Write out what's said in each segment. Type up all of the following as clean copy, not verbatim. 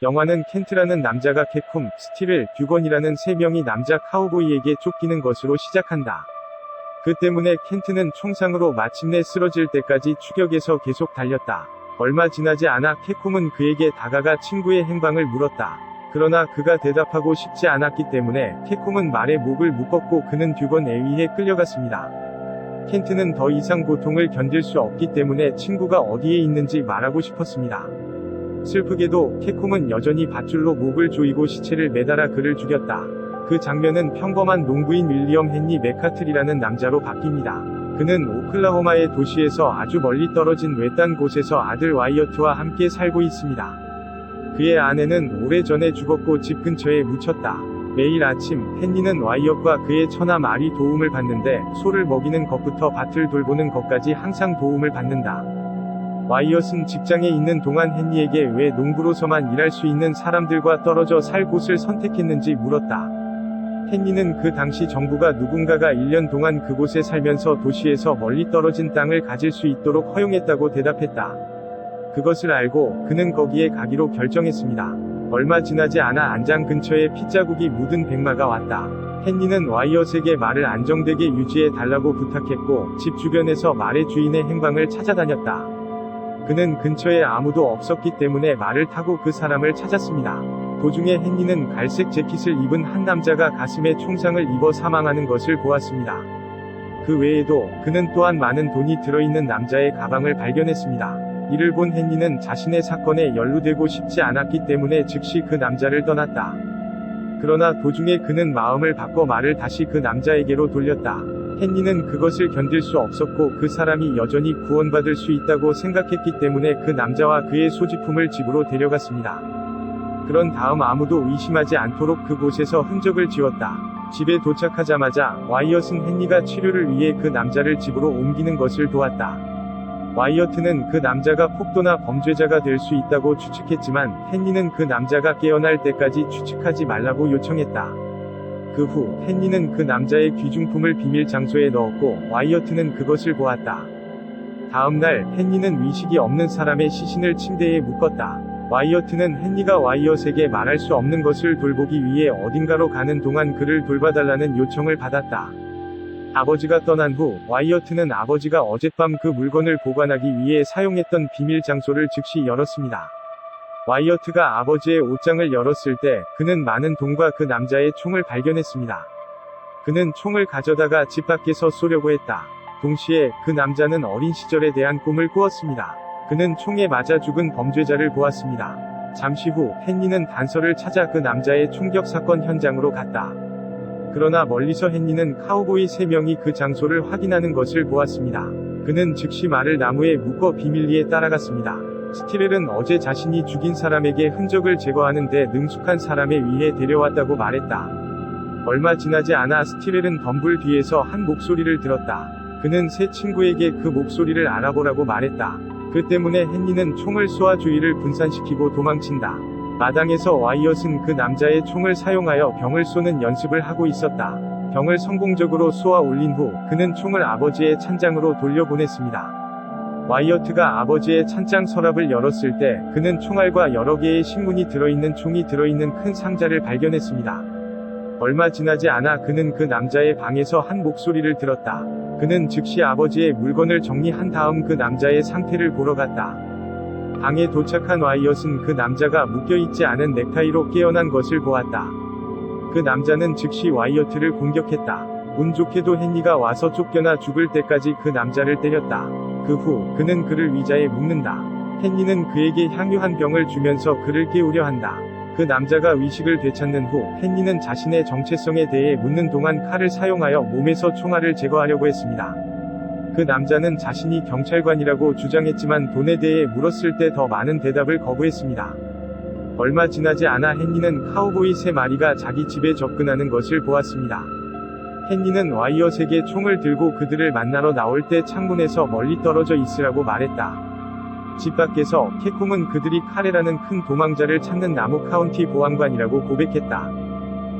영화는 켄트라는 남자가 캡콤, 스티렐, 듀건이라는 세 명의 남자 카우보이에게 쫓기는 것으로 시작한다. 그 때문에 켄트는 총상으로 마침내 쓰러질 때까지 추격에서 계속 달렸다. 얼마 지나지 않아 캡콤은 그에게 다가가 친구의 행방을 물었다. 그러나 그가 대답하고 싶지 않았기 때문에 캡콤은 말에 목을 묶었고 그는 듀건에 의해 끌려갔습니다. 켄트는 더 이상 고통을 견딜 수 없기 때문에 친구가 어디에 있는지 말하고 싶었습니다. 슬프게도 캡콤은 여전히 밧줄로 목을 조이고 시체를 매달아 그를 죽였다. 그 장면은 평범한 농부인 윌리엄 헨리 맥카틀이라는 남자로 바뀝니다. 그는 오클라호마의 도시에서 아주 멀리 떨어진 외딴 곳에서 아들 와이어트와 함께 살고 있습니다. 그의 아내는 오래전에 죽었고 집 근처에 묻혔다. 매일 아침, 헨리는 와이엇과 그의 처남 알이 도움을 받는데 소를 먹이는 것부터 밭을 돌보는 것까지 항상 도움을 받는다. 와이엇은 직장에 있는 동안 헨리에게 왜 농부로서만 일할 수 있는 사람들과 떨어져 살 곳을 선택했는지 물었다. 헨리는 그 당시 정부가 누군가가 1년 동안 그곳에 살면서 도시에서 멀리 떨어진 땅을 가질 수 있도록 허용했다고 대답했다. 그것을 알고 그는 거기에 가기로 결정했습니다. 얼마 지나지 않아 안장 근처에 핏자국이 묻은 백마가 왔다. 헨리는 와이엇에게 말을 안정되게 유지해 달라고 부탁했고 집 주변에서 말의 주인의 행방을 찾아다녔다. 그는 근처에 아무도 없었기 때문에 말을 타고 그 사람을 찾았습니다. 도중에 헨리는 갈색 재킷을 입은 한 남자가 가슴에 총상을 입어 사망하는 것을 보았습니다. 그 외에도 그는 또한 많은 돈이 들어있는 남자의 가방을 발견했습니다. 이를 본 헨리는 자신의 사건에 연루되고 싶지 않았기 때문에 즉시 그 남자를 떠났다. 그러나 도중에 그는 마음을 바꿔 말을 다시 그 남자에게로 돌렸다. 헨리는 그것을 견딜 수 없었고 그 사람이 여전히 구원받을 수 있다고 생각했기 때문에 그 남자와 그의 소지품을 집으로 데려갔습니다. 그런 다음 아무도 의심하지 않도록 그곳에서 흔적을 지웠다. 집에 도착하자마자 와이엇은 헨리가 치료를 위해 그 남자를 집으로 옮기는 것을 도왔다. 와이어트는 그 남자가 폭도나 범죄자가 될 수 있다고 추측했지만 헨리는 그 남자가 깨어날 때까지 추측하지 말라고 요청했다. 그 후 헨리는 그 남자의 귀중품을 비밀 장소에 넣었고 와이어트는 그것을 보았다. 다음 날 헨리는 의식이 없는 사람의 시신을 침대에 묶었다. 와이어트는 헨리가 와이엇에게 말할 수 없는 것을 돌보기 위해 어딘가로 가는 동안 그를 돌봐달라는 요청을 받았다. 아버지가 떠난 후 와이어트는 아버지가 어젯밤 그 물건을 보관하기 위해 사용했던 비밀 장소를 즉시 열었습니다. 와이어트가 아버지의 옷장을 열었을 때 그는 많은 돈과 그 남자의 총을 발견했습니다. 그는 총을 가져다가 집 밖에서 쏘려고 했다. 동시에 그 남자는 어린 시절에 대한 꿈을 꾸었습니다. 그는 총에 맞아 죽은 범죄자를 보았습니다. 잠시 후 헨리는 단서를 찾아 그 남자의 총격 사건 현장으로 갔다. 그러나 멀리서 헨리는 카우보이 3명이 그 장소를 확인하는 것을 보았습니다. 그는 즉시 말을 나무에 묶어 비밀리에 따라갔습니다. 스티렐은 어제 자신이 죽인 사람에게 흔적을 제거하는 데 능숙한 사람에 의해 데려왔다고 말했다. 얼마 지나지 않아 스티렐은 덤불 뒤에서 한 목소리를 들었다. 그는 새 친구에게 그 목소리를 알아보라고 말했다. 그 때문에 헨리는 총을 쏘아 주위를 분산시키고 도망친다. 마당에서 와이엇은 그 남자의 총을 사용하여 병을 쏘는 연습을 하고 있었다. 병을 성공적으로 쏘아 올린 후 그는 총을 아버지의 찬장으로 돌려보냈습니다. 와이어트가 아버지의 찬장 서랍을 열었을 때 그는 총알과 여러 개의 신문이 들어있는 총이 들어있는 큰 상자를 발견했습니다. 얼마 지나지 않아 그는 그 남자의 방에서 한 목소리를 들었다. 그는 즉시 아버지의 물건을 정리한 다음 그 남자의 상태를 보러 갔다. 방에 도착한 와이엇은 그 남자가 묶여있지 않은 넥타이로 깨어난 것을 보았다. 그 남자는 즉시 와이어트를 공격했다. 운 좋게도 헨리가 와서 쫓겨나 죽을 때까지 그 남자를 때렸다. 그 후 그는 그를 의자에 묶는다. 헨리는 그에게 향유한 병을 주면서 그를 깨우려 한다. 그 남자가 의식을 되찾는 후 헨리는 자신의 정체성에 대해 묻는 동안 칼을 사용하여 몸에서 총알을 제거하려고 했습니다. 그 남자는 자신이 경찰관이라고 주장했지만 돈에 대해 물었을 때 더 많은 대답을 거부했습니다. 얼마 지나지 않아 헨리는 카우보이 3마리가 자기 집에 접근하는 것을 보았습니다. 헨리는 와이엇에게 총을 들고 그들을 만나러 나올 때 창문에서 멀리 떨어져 있으라고 말했다. 집 밖에서 캡콤은 그들이 카레라는 큰 도망자를 찾는 나무 카운티 보안관이라고 고백했다.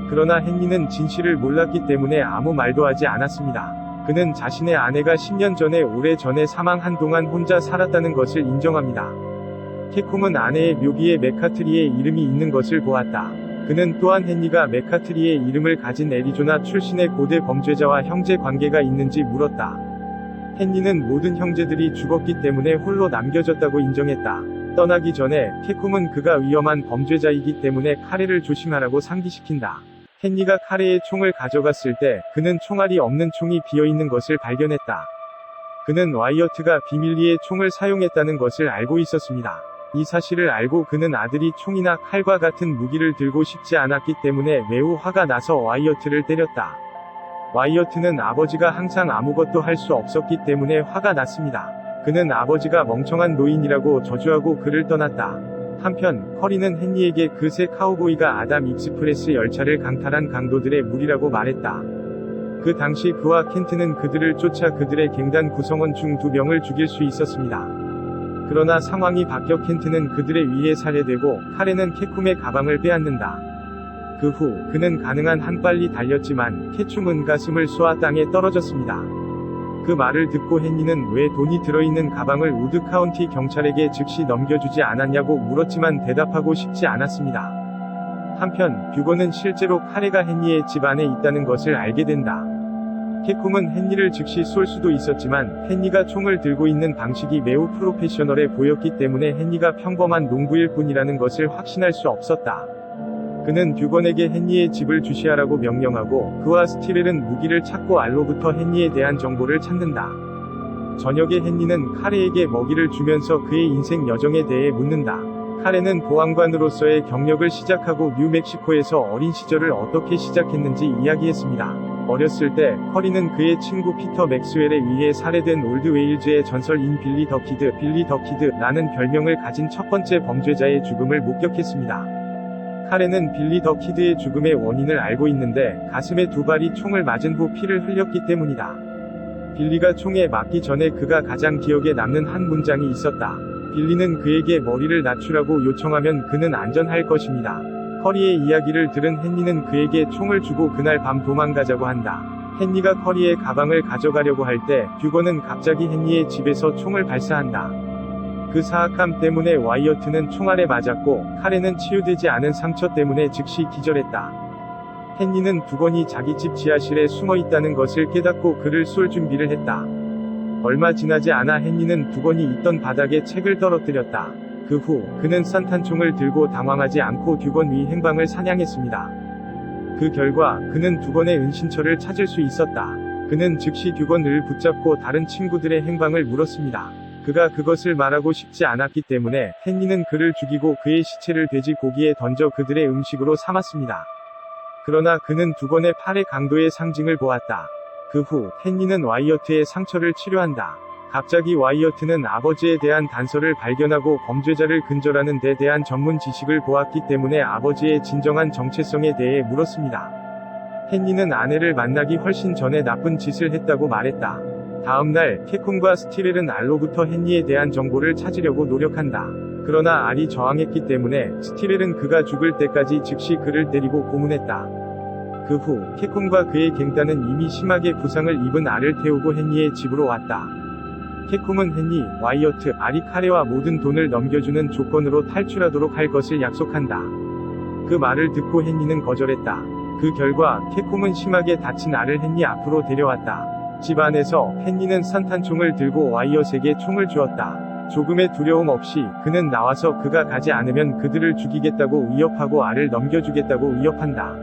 그러나 헨리는 진실을 몰랐기 때문에 아무 말도 하지 않았습니다. 그는 자신의 아내가 10년 전에 오래전에 사망한 동안 혼자 살았다는 것을 인정합니다. 캡콤은 아내의 묘비에 메카트리의 이름이 있는 것을 보았다. 그는 또한 헨리가 메카트리의 이름을 가진 애리조나 출신의 고대 범죄자와 형제 관계가 있는지 물었다. 헨리는 모든 형제들이 죽었기 때문에 홀로 남겨졌다고 인정했다. 떠나기 전에 캡콤은 그가 위험한 범죄자이기 때문에 카레를 조심하라고 상기시킨다. 헨리가 카레의 총을 가져갔을 때 그는 총알이 없는 총이 비어있는 것을 발견했다. 그는 와이어트가 비밀리에 총을 사용했다는 것을 알고 있었습니다. 이 사실을 알고 그는 아들이 총이나 칼과 같은 무기를 들고 싶지 않았기 때문에 매우 화가 나서 와이어트를 때렸다. 와이어트는 아버지가 항상 아무것도 할 수 없었기 때문에 화가 났습니다. 그는 아버지가 멍청한 노인이라고 저주하고 그를 떠났다. 한편 커리는 헨리에게 그 새 카우보이가 아담 익스프레스 열차를 강탈한 강도들의 무리라고 말했다. 그 당시 그와 켄트는 그들을 쫓아 그들의 갱단 구성원 중 2명을 죽일 수 있었습니다. 그러나 상황이 바뀌어 켄트는 그들에 의해 살해되고 카레는 캡콤의 가방을 빼앗는다. 그 후 그는 가능한 한 빨리 달렸지만 캐충은 가슴을 쏘아 땅에 떨어졌습니다. 그 말을 듣고 헨리는 왜 돈이 들어있는 가방을 우드 카운티 경찰에게 즉시 넘겨주지 않았냐고 물었지만 대답하고 싶지 않았습니다. 한편 뷰거는 실제로 카레가 헨리의 집 안에 있다는 것을 알게 된다. 캡콤은 헨리를 즉시 쏠 수도 있었지만 헨리가 총을 들고 있는 방식이 매우 프로페셔널해 보였기 때문에 헨리가 평범한 농부일 뿐이라는 것을 확신할 수 없었다. 그는 뷰건에게 헨리의 집을 주시하라고 명령하고 그와 스티렐은 무기를 찾고 알로부터 헨리에 대한 정보를 찾는다. 저녁에 헨리는 카레에게 먹이를 주면서 그의 인생 여정에 대해 묻는다. 카레는 보안관으로서의 경력을 시작하고 뉴멕시코에서 어린 시절을 어떻게 시작했는지 이야기했습니다. 어렸을 때 커리는 그의 친구 피터 맥스웰에 의해 살해된 올드 웨일즈의 전설인 빌리 더 키드라는 별명을 가진 첫 번째 범죄자의 죽음을 목격했습니다. 카레는 빌리 더 키드의 죽음의 원인을 알고 있는데 가슴에 2발이 총을 맞은 후 피를 흘렸기 때문이다. 빌리가 총에 맞기 전에 그가 가장 기억에 남는 한 문장이 있었다. 빌리는 그에게 머리를 낮추라고 요청하면 그는 안전할 것입니다. 커리의 이야기를 들은 헨리는 그에게 총을 주고 그날 밤 도망가자고 한다. 헨리가 커리의 가방을 가져가려고 할 때 뷰거는 갑자기 헨리의 집에서 총을 발사한다. 그 사악함 때문에 와이어트는 총알에 맞았고 카레는 치유되지 않은 상처 때문에 즉시 기절했다. 헨리는 뷰건이 자기 집 지하실에 숨어 있다는 것을 깨닫고 그를 쏠 준비를 했다. 얼마 지나지 않아 헨리는 뷰건이 있던 바닥에 책을 떨어뜨렸다. 그 후 그는 산탄총을 들고 당황하지 않고 뷰건 위 행방을 사냥했습니다. 그 결과 그는 뷰건의 은신처를 찾을 수 있었다. 그는 즉시 뷰건을 붙잡고 다른 친구들의 행방을 물었습니다. 그가 그것을 말하고 싶지 않았기 때문에 헨리는 그를 죽이고 그의 시체를 돼지 고기에 던져 그들의 음식으로 삼았습니다. 그러나 그는 뷰건의 팔의 강도의 상징을 보았다. 그 후 헨리는 와이어트의 상처를 치료한다. 갑자기 와이어트는 아버지에 대한 단서를 발견하고 범죄자를 근절하는 데 대한 전문 지식을 보았기 때문에 아버지의 진정한 정체성에 대해 물었습니다. 헨리는 아내를 만나기 훨씬 전에 나쁜 짓을 했다고 말했다. 다음날 캡콤과 스티렐은 알로부터 헨리에 대한 정보를 찾으려고 노력한다. 그러나 알이 저항했기 때문에 스티렐은 그가 죽을 때까지 즉시 그를 때리고 고문했다. 그 후 캡콤과 그의 갱단은 이미 심하게 부상을 입은 알을 태우고 헨리의 집으로 왔다. 캡콤은 헨리, 와이어트, 알이 카레와 모든 돈을 넘겨주는 조건으로 탈출하도록 할 것을 약속한다. 그 말을 듣고 헨리는 거절했다. 그 결과 캡콤은 심하게 다친 알을 헨리 앞으로 데려왔다. 집 안에서 헨리는 산탄총을 들고 와이엇에게 총을 주었다. 조금의 두려움 없이 그는 나와서 그가 가지 않으면 그들을 죽이겠다고 위협하고 알을 넘겨주겠다고 위협한다.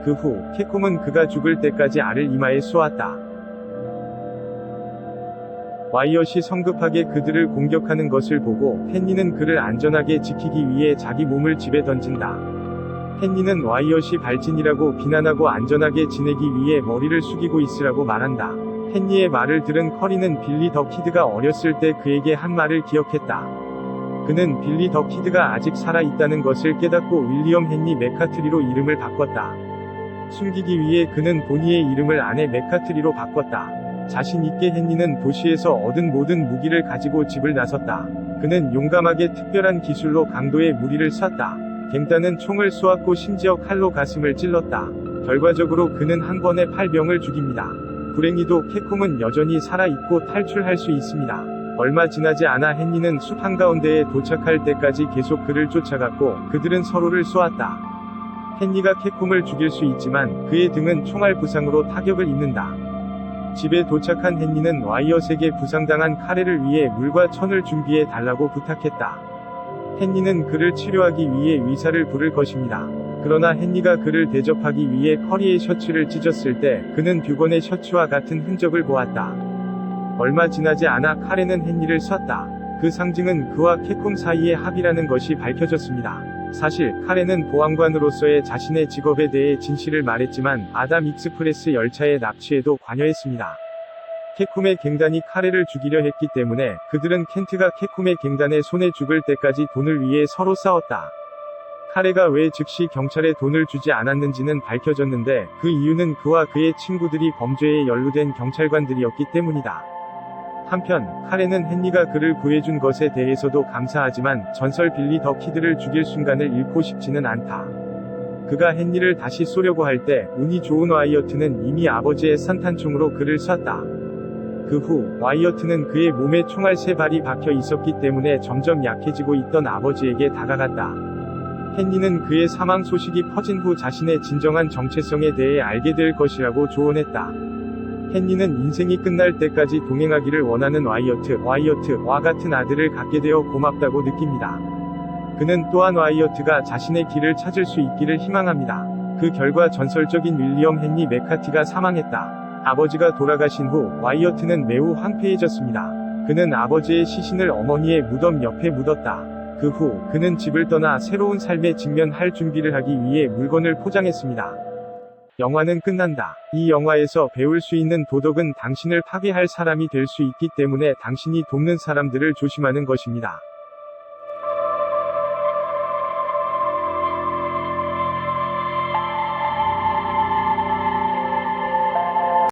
그 후 캡콤은 그가 죽을 때까지 알을 이마에 쏘았다. 와이엇이 성급하게 그들을 공격하는 것을 보고 헨리는 그를 안전하게 지키기 위해 자기 몸을 집에 던진다. 헨리는 와이엇이 발진이라고 비난하고 안전하게 지내기 위해 머리를 숙이고 있으라고 말한다. 헨리의 말을 들은 커리는 빌리 더 키드가 어렸을 때 그에게 한 말을 기억했다. 그는 빌리 더 키드가 아직 살아있다는 것을 깨닫고 윌리엄 헨리 맥카트리로 이름을 바꿨다. 숨기기 위해 그는 보니의 이름을 아내 맥카트리로 바꿨다. 자신 있게 헨리는 도시에서 얻은 모든 무기를 가지고 집을 나섰다. 그는 용감하게 특별한 기술로 강도의 무리를 쐈다. 갱단은 총을 쏘았고 심지어 칼로 가슴을 찔렀다. 결과적으로 그는 한 번에 8명을 죽입니다. 불행히도 캡콤은 여전히 살아있고 탈출할 수 있습니다. 얼마 지나지 않아 헨리는 숲 한가운데에 도착할 때까지 계속 그를 쫓아갔고 그들은 서로를 쏘았다. 헨리가 캡콤을 죽일 수 있지만 그의 등은 총알 부상으로 타격을 입는다. 집에 도착한 헨리는 와이엇에게 부상당한 카레를 위해 물과 천을 준비해 달라고 부탁했다. 헨리는 그를 치료하기 위해 의사를 부를 것입니다. 그러나 헨리가 그를 대접하기 위해 커리의 셔츠를 찢었을 때 그는 뷰건의 셔츠와 같은 흔적을 보았다. 얼마 지나지 않아 카레는 헨리를 쐈다. 그 상징은 그와 캡콤 사이의 합의라는 것이 밝혀졌습니다. 사실 카레는 보안관으로서의 자신의 직업에 대해 진실을 말했지만 아담 익스프레스 열차의 납치에도 관여했습니다. 캡콤의 갱단이 카레를 죽이려 했기 때문에 그들은 켄트가 캡콤의 갱단의 손에 죽을 때까지 돈을 위해 서로 싸웠다. 카레가 왜 즉시 경찰에 돈을 주지 않았는지는 밝혀졌는데 그 이유는 그와 그의 친구들이 범죄에 연루된 경찰관들이었기 때문이다. 한편 카레는 헨리가 그를 구해준 것에 대해서도 감사하지만 전설 빌리 더 키드를 죽일 순간을 잃고 싶지는 않다. 그가 헨리를 다시 쏘려고 할 때 운이 좋은 와이어트는 이미 아버지의 산탄총으로 그를 쐈다. 그 후 와이어트는 그의 몸에 총알 3발이 박혀 있었기 때문에 점점 약해지고 있던 아버지에게 다가갔다. 헨리는 그의 사망 소식이 퍼진 후 자신의 진정한 정체성에 대해 알게 될 것이라고 조언했다. 헨리는 인생이 끝날 때까지 동행하기를 원하는 와이어트와 같은 아들을 갖게 되어 고맙다고 느낍니다. 그는 또한 와이어트가 자신의 길을 찾을 수 있기를 희망합니다. 그 결과 전설적인 윌리엄 헨리 맥카티가 사망했다. 아버지가 돌아가신 후 와이어트는 매우 황폐해졌습니다. 그는 아버지의 시신을 어머니의 무덤 옆에 묻었다. 그 후 그는 집을 떠나 새로운 삶에 직면할 준비를 하기 위해 물건을 포장했습니다. 영화는 끝난다. 이 영화에서 배울 수 있는 도덕은 당신을 파괴할 사람이 될 수 있기 때문에 당신이 돕는 사람들을 조심하는 것입니다.